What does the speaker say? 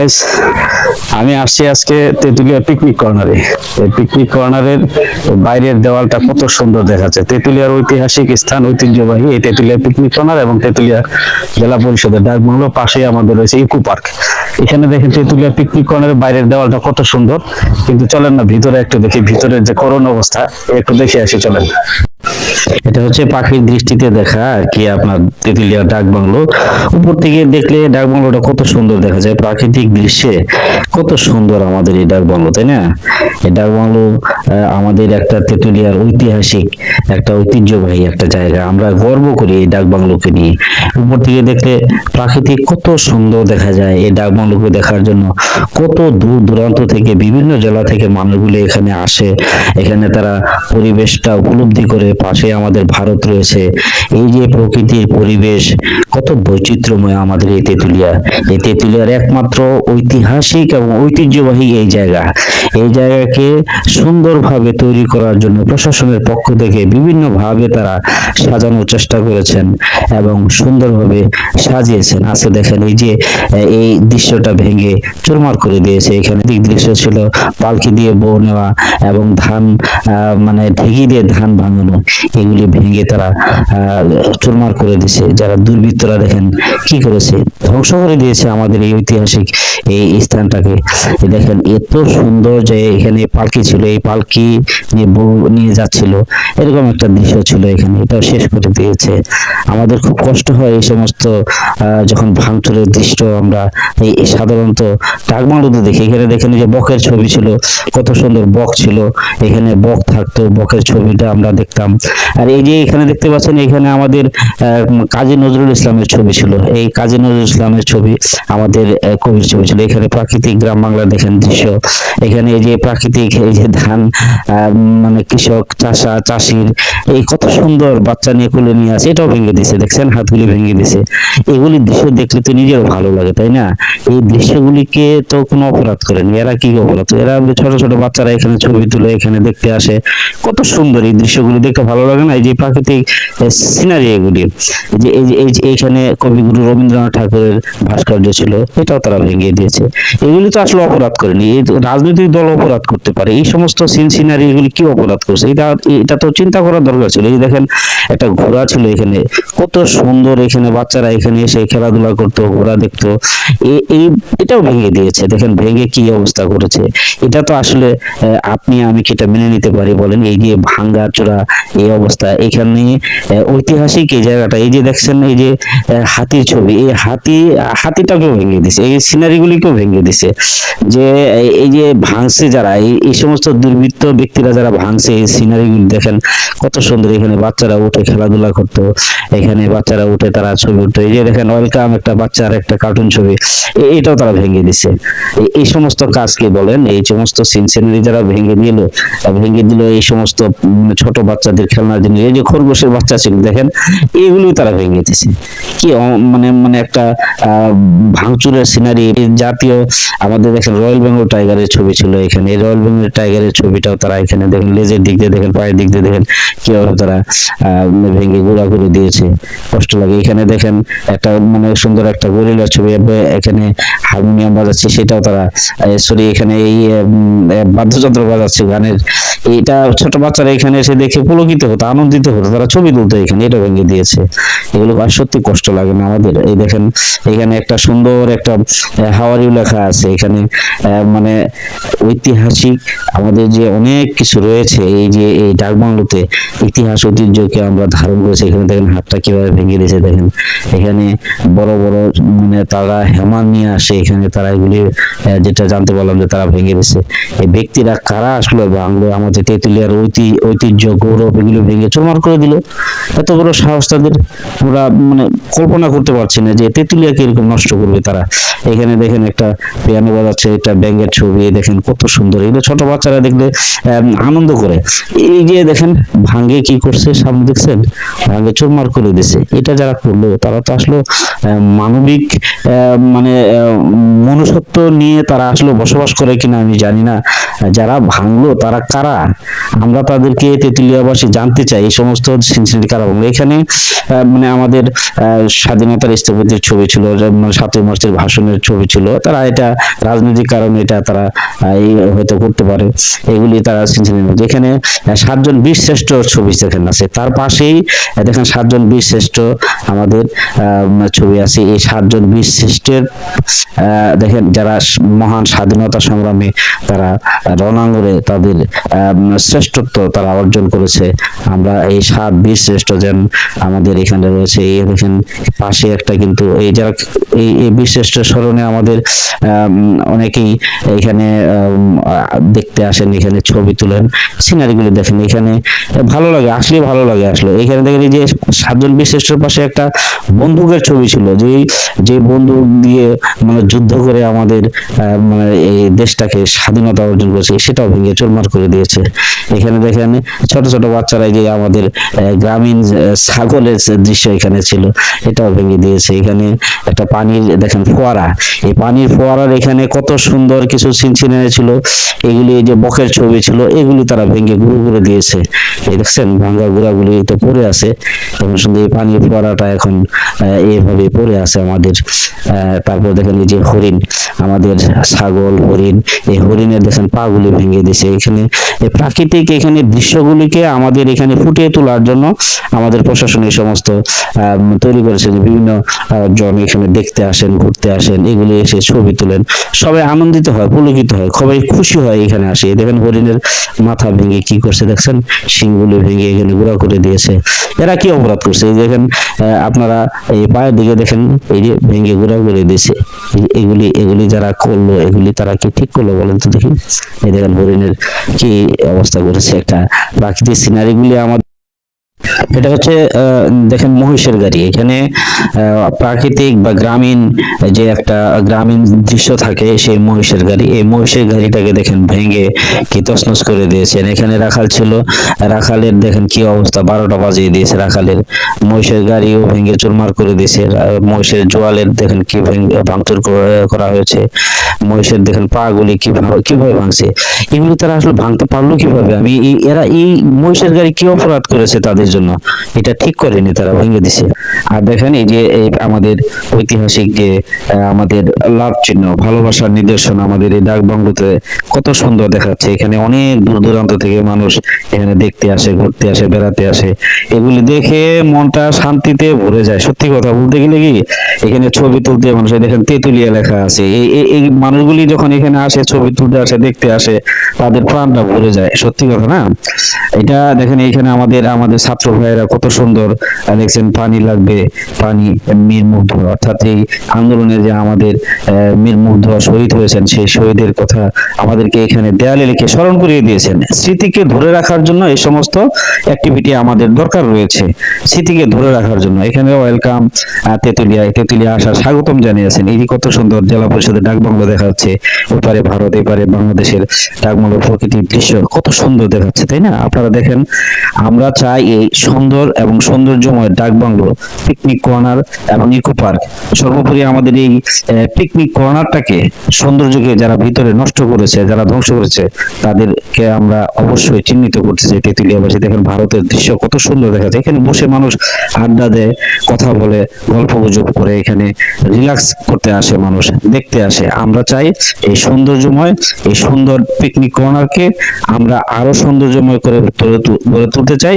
Guys, আমি আসছি আজকে তেঁতুলিয়া পিকনিক কর্নারে। এই পিকনিক কর্নারের বাইরের দেওয়ালটা কত সুন্দর দেখাচ্ছে। তেঁতুলিয়ার ঐতিহাসিক স্থান, ঐতিহ্যবাহী এই তেঁতুলিয়া পিকনিক কর্নার এবং তেঁতুলিয়া জেলা পরিষদের ডাকবাংলো পাশেই আমাদের রয়েছে ইকো পার্ক। এখানে দেখেন তেঁতুলিয়া পিকনিক কর্নারের বাইরের দেওয়ালটা কত সুন্দর, কিন্তু চলেন না ভিতরে একটু দেখি, ভিতরের যে করুণ অবস্থা একটু দেখে আসি, চলেন। এটা হচ্ছে পাখির দৃষ্টিতে দেখা আর কি আপনার তেঁতুলিয়া ডাক বাংলো। উপর থেকে দেখলে ডাক বাংলোটা কত সুন্দর দেখা যায় প্রাকৃতিক দৃশ্যে। কত সুন্দর আমাদের এই ডাক বাংলো, তাই না? এই ডাক বাংলো আমাদের একটা তেঁতুলিয়ার ঐতিহাসিক একটা ঐতিহ্যবাহী একটা জায়গা। আমরা গর্ব করি এই ডাক বাংলোকে নিয়ে। উপর থেকে দেখলে প্রাকৃতিক কত সুন্দর দেখা যায়। এই ডাক বাংলোকে দেখার জন্য কত দূর দূরান্ত থেকে বিভিন্ন জেলা থেকে মানুষগুলো এখানে আসে। এখানে তারা পরিবেশটা উপলব্ধি করে। পাশে আমাদের ভারত রয়েছে। এই যে প্রকৃতির পরিবেশ কত বৈচিত্র্যময় আমাদের এই তেঁতুলিয়া। এই তেঁতুলিয়ার একমাত্র ঐতিহাসিক এবং ঐতিহ্যবাহী এই জায়গা। এই জায়গাকে সুন্দরভাবে তৈরি করার জন্য প্রশাসনের পক্ষ থেকে বিভিন্নভাবে তারা সাজানোর চেষ্টা করেছেন এবং সুন্দরভাবে সাজিয়েছেন। আজকে দেখেন এই যে এই দৃশ্যটা ভেঙে চুরমার করে দিয়েছে। এখানে দৃশ্য ছিল পালকি দিয়ে বউ নেওয়া এবং ধান মানে ঢেকি দিয়ে ধান ভাঙানো, এগুলি ভেঙে তারা চুরমার করে দিয়েছে। যারা দুর্বৃত্তরা দেখেন কি করেছে, ধ্বংস করে দিয়েছে আমাদের এই ঐতিহাসিক এই স্থানটাকে। দেখেন এত সুন্দর যে এখানে পালকি ছিল, এই পালকি নিয়ে বউ নিয়ে যাচ্ছিল, এরকম একটা দৃশ্য ছিল এখানে, এটাও শেষ করে দিয়েছে। আমাদের খুব কষ্ট হয় এই সমস্ত যখন ভাঙচুরের দৃশ্য আমরা এই সাধারণত ডাকবাংলোতে দেখি। এখানে দেখেন যে বকের ছবি ছিল, কত সুন্দর বক ছিল, এখানে বক থাকতো, বকের ছবিটা আমরা দেখতাম। আর এই যে এখানে দেখতে পাচ্ছেন, এখানে আমাদের কাজী নজরুল ইসলামের ছবি ছিল। এই কাজী নজরুল ইসলামের ছবি আমাদের কবির ছবি ছিল। এখানে প্রাকৃতিক গ্রাম বাংলা দেখেন দৃশ্য। এখানে এই যে প্রাকৃতিক এই যে ধান মানে কৃষক চাষির এই কত সুন্দর বাচ্চা নিয়ে কোলে নিয়ে আছে, এটাও ভেঙে দিছে। দেখছেন হাতগুলি ভেঙে দিছে। এগুলি দৃশ্য দেখলে তো নিজেরও ভালো লাগে, তাই না? এই দৃশ্যগুলিকে তো কোনো অপরাধ করেনি, এরা কি অপরাধ? এরা ছোট ছোট বাচ্চারা এখানে ছবি তুলে এখানে দেখতে আসে। কত সুন্দর এই দৃশ্যগুলি দেখতে ভালো লাগে না? এই যে প্রাকৃতিক সিনারি এগুলি, যে এই যে এইখানে কবিগুরু রবীন্দ্রনাথ ঠাকুরের ভাস্কর্য ছিল, এটাও তারা ভেঙে দিয়েছে। এগুলি তো আসলে অপরাধ করেনি, এই রাজনৈতিক দল অপরাধ করতে পারে। এই সমস্ত সিনারি এগুলি কি অপরাধ করছে? এটা তো চিন্তা করার দরকার ছিল। এই দেখেন একটা ঘোড়া ছিল এখানে, কত সুন্দর। এখানে বাচ্চারা এখানে এসে খেলাধুলা করতো, ঘোড়া দেখতো। এটাও ভেঙে দিয়েছে। দেখেন ভেঙে কি অবস্থা করেছে। এটা তো আসলে আপনি আমি কি এটা মেনে নিতে পারি বলেন? এই যে ভাঙ্গা চোরা এই অবস্থা, এখানে ঐতিহাসিক এই জায়গাটা, এই যে দেখছেন এই যে হাতির ছবি, এই হাতিটাকেও ভেঙে দিছে, এই সিনারিগুলিকেও ভেঙে দিছে। যে এই যে ভাঙছে যারা, এই সমস্ত দুর্বৃত্ত ব্যক্তিরা যারা ভাঙছে এই সিনারিগুলি দেখেন কত সুন্দর। এখানে বাচ্চারা উঠে খেলাধুলা করতো, এখানে বাচ্চারা উঠে তারা ছবি উঠতো। এই যে দেখেন ওয়েলকাম একটা বাচ্চার একটা কার্টুন ছবি, এটাও তারা ভেঙে দিছে। এই সমস্ত কাজ কি বলেন? এই সমস্ত সিনারি যারা ভেঙে দিল এই সমস্ত ছোট বাচ্চাদের খেলনার জিনিস, এই যে খরগোশের বাচ্চা ছিল দেখেন, এগুলো তারা ভেঙে দিছে। কি মানে একটা ভাঙচুরের সিনারি। জাতীয় আমাদের দেখেন রয়্যাল বেঙ্গল টাইগারের ছবি ছিল এখানে, এই রয়্যাল বেঙ্গল টাইগারের ছবিটাও তারা এখানে দেখেন লেজের দিক দিয়ে দেখেন, পায়ের দিক দিয়ে দেখেন কিভাবে তারা ভেঙে গুঁড়া করে দিয়েছে। কষ্ট লাগে। এখানে দেখেন একটা মানে সুন্দর একটা গরিলার ছবি, এখানে হারমোনিয়াম বাজাচ্ছে, সেটাও তারা এখানে এই বাদ্যযন্ত্র বাজাচ্ছে গানের, এটা ছোট বাচ্চারা এখানে এসে দেখে পুলকিত হতো, আনন্দিত হতো, তারা ছবি তুলতো এখানে, এটা ভেঙে দিয়েছে। এগুলো আর সত্যি কষ্ট লাগে না আমাদের? এই দেখেন এখানে একটা সুন্দর একটা হাওয়ারিও লেখা আছে এখানে, মানে ঐতিহাসিক আমাদের যে অনেক কিছু রয়েছে এই যে এই ডাকবাংলোতে, ইতিহাস ঐতিহ্যকে আমরা ধারণ করেছি। এখানে দেখেন হাতটা কিভাবে ভেঙে দিয়েছে। দেখেন এখানে বড় বড় মানে তারা হেমান নিয়ে আসে এখানে, তারা এগুলি যেটা জানতে পারলাম যে তারা ভেঙে দিয়েছে। এই ব্যক্তিরা কারা আসলে বাংলো আমাদের তেঁতুলিয়ার ঐতিহ্য গৌরব এগুলো ভেঙে চুরমার করে দিল? এত বড় সাহস তাদের! ওরা মানে কল্পনা করতে পারছি না যে তেঁতুলিয়াকে এরকম নষ্ট করবে তারা। এখানে দেখেন একটা পিয়ানো বাজাচ্ছে, এটা ব্যাঙের ছবি, দেখেন কত সুন্দর। এগুলো ছোট বাচ্চারা দেখলে আনন্দ করে। এই যে দেখেন ভাঙ্গে কি করছে, সামনে দেখছেন ভাঙ্গে চুরমার করে দিছে। এটা যারা করলো তারা তো আসলে মানবিক মানে মনুষ্যত্ব নিয়ে তারা আসলে বসবাস করে কিনা আমি জানি না। যারা ভাঙলো তারা কারা? আমরা তাদেরকে তেঁতুলিয়াবাসী জানতে চাই এই সমস্ত সিনসিনারি কারা ভাঙলো। এখানে মানে আমাদের স্বাধীনতার স্থপতির ছবি ছিল, যেমন 7ই মার্চের ভাষণের ছবি ছিল। তারা এটা রাজনৈতিক কারণে এটা তারা হয়তো করতে পারে, এগুলি তারা যেখানে 7 জন বীর শ্রেষ্ঠ ছবি সেখানে আছে। তার পাশেই দেখেন 7 জন বীর শ্রেষ্ঠ আমাদের ছবি আছে। এই 7 জন বীর শ্রেষ্ঠের দেখেন যারা মহান স্বাধীনতা সংগ্রামে তারা রণাঙ্গনে তাদের শ্রেষ্ঠত্ব তারা অর্জন করেছে। আমরা এই 7 বীর শ্রেষ্ঠ যেন আমাদের এখানে রয়েছে। এই দেখেন পাশে একটা কিন্তু এই যারা এই বীর শ্রেষ্ঠ স্মরণে আমাদের অনেকেই এখানে দেখতে আসেন, এখানে ছবি তুলেন, সিনারিগুলি দেখেন। এখানে ভালো লাগে, আসলে ভালো লাগে। আসলে এখানে দেখেন এই যে 7 জন বীর শ্রেষ্ঠের পাশে একটা বন্দুকের ছবি ছিল, যে বন্দুক দিয়ে মানে যুদ্ধ করে আমাদের মানে এই দেশটাকে স্বাধীনতা অর্জন করেছে, সেটাও ভেঙে চুরমার করে দিয়েছে। এখানে দেখেন ছোট ছোট বাচ্চারা যে আমাদের গ্রামীণ ছাগলের দৃশ্য এখানে ছিল, এটাও ভেঙে দিয়েছে। এখানে একটা পানির দেখেন ফোয়ারা, এই পানির ফোয়ারার এখানে কত সুন্দর কিছু সিনসিনারি ছিল, এগুলি এই যে বকের ছবি ছিল, এগুলি তারা ভেঙে গুঁড়ো করে দিয়েছে। এই দেখছেন ভাঙ্গা গুঁড়াগুলি তো পড়ে আছে, এবং সুন্দর এই পানির ফোয়ারাটা এখন এইভাবে পড়ে আছে আমাদের। তারপর দেখেন এই যে হরিণ, আমাদের ছাগল হরিণ, এই হরিণের দেখেন পা গুলি ভেঙে দিয়েছে। এখানে এই প্রাকৃতিক এখানে দৃশ্যগুলিকে আমাদের এখানে ফুটিয়ে তোলার জন্য আমাদের প্রশাসন এই সমস্ত তৈরি করেছে, যে বিভিন্ন জন এখানে দেখতে আসেন, ঘুরতে আসেন, এগুলি এসে ছবি তোলেন, সবাই আনন্দিত হয়, পুলকিত হয়, সবাই খুশি হয় এখানে আসে। দেখেন হরিণের মাথা ভেঙে কি করছে দেখছেন, শিংগুলি ভেঙে এখানে গুঁড়া করে দিয়েছে। এরা কি অপরাধ করছে? এই দেখেন আপনারা এই পায়ের দিকে দেখেন, এই যে ভেঙে গুঁড়া করে দিয়েছে। এগুলি যারা করলো, এগুলি তারা কি ঠিক করলো বলেন তো দেখি? এই দেখেন হরিণের কি অবস্থা করেছে। একটা প্রাকৃতিক সিনারিগুলি আমাদের, এটা হচ্ছে দেখেন মহিষের গাড়ি। এখানে প্রাকৃতিক বা গ্রামীণ যে একটা গ্রামীণ দৃশ্য থাকে, সেই মহিষের গাড়ি, এই মহিষের গাড়িটাকে দেখেন ভেঙে কি তছনছ করে দিয়েছেন। এখানে রাখাল ছিল, রাখালের দেখেন কি অবস্থা, 12টা বাজিয়ে দিয়েছে রাখালের। মহিষের গাড়িও ভেঙে চুরমার করে দিয়েছে। মহিষের জোয়ালের দেখেন কি ভাঙচুর করা হয়েছে। মহিষের দেখেন পা গুলি কিভাবে ভাঙছে, এগুলি তারা আসলে ভাঙতে পারলো কিভাবে? এরা এই মহিষের গাড়ি কি অপরাধ করেছে তাদের জন্য? এটা ঠিক করেনি, তারা ভেঙে দিছে। আর দেখেন এই যে আমাদের ঐতিহাসিক যে আমাদের লাভ চিহ্ন, ভালোবাসার নিদর্শন, আমাদের এই ডাক বাংলোতে কত সুন্দর দেখাচ্ছে। এখানে অনেক দূর দূরান্ত থেকে মানুষ এখানে দেখতে আসে, ঘুরতে আসে, বেড়াতে আসে। এগুলি দেখে মনটা শান্তিতে ভরে যায়। সত্যি কথা বলতে গেলে কি, এখানে ছবি তুলতে মানুষ, দেখেন তেতুলিয়া লেখা আছে, এই মানুষগুলি যখন এখানে আসে, ছবি তুলতে আসে, দেখতে আসে, তাদের প্রাণটা ভরে যায়। সত্যি কথা না? এটা দেখেন এখানে আমাদের ছাত্র ভাইয়েরা কত সুন্দর দেখছেন, পানি লাগবে, পানি মীর মুগ্ধ, অর্থাৎ এই আন্দোলনে যে আমাদের মীর মুগ্ধ শহীদ হয়েছেন, সেই শহীদের কথা আমাদেরকে এখানে দেয়ালে লিখে স্মরণ করিয়ে দিয়েছেন। স্মৃতিকে ধরে রাখার জন্য এই সমস্ত অ্যাক্টিভিটি আমাদের দরকার রয়েছে, স্মৃতিকে ধরে রাখার জন্য। এখানে ওয়েলকাম তেতুলিয়া আসার স্বাগতম জানিয়েছেন। এই কত সুন্দর জেলা পরিষদের ডাকবাংলো দেখা যাচ্ছে, ওপারে ভারত, এপারে বাংলাদেশের ডাকবাংলো, প্রকৃতির দৃশ্য কত সুন্দর দেখাচ্ছে, তাই না? আপনারা দেখেন, আমরা চাই এই সুন্দর এবং সৌন্দর্যময় ডাকবাংলো, পিকনিক কর্নার এবং ইকো পার্ক, সর্বোপরি আমাদের এই পিকনিক কর্নারটাকে, সৌন্দর্যকে যারা ভিতরে নষ্ট করেছে, যারা ধ্বংস করেছে, তাদেরকে আমরা অবশ্যই চিহ্নিত করতে চাই। তেতুলিয়াবাসী দেখেন ভারতের দৃশ্য কত সুন্দর দেখা যায়। এখানে বসে মানুষ আড্ডা দেয়, কথা বলে, গল্প গুজব করে, এখানে রিল্যাক্স করতে আসে মানুষ, দেখতে আসে। আমরা চাই এই সৌন্দর্যময়, এই সুন্দর পিকনিক কর্নারকে আমরা আরো সৌন্দর্যময় করে গড়ে তুলতে চাই।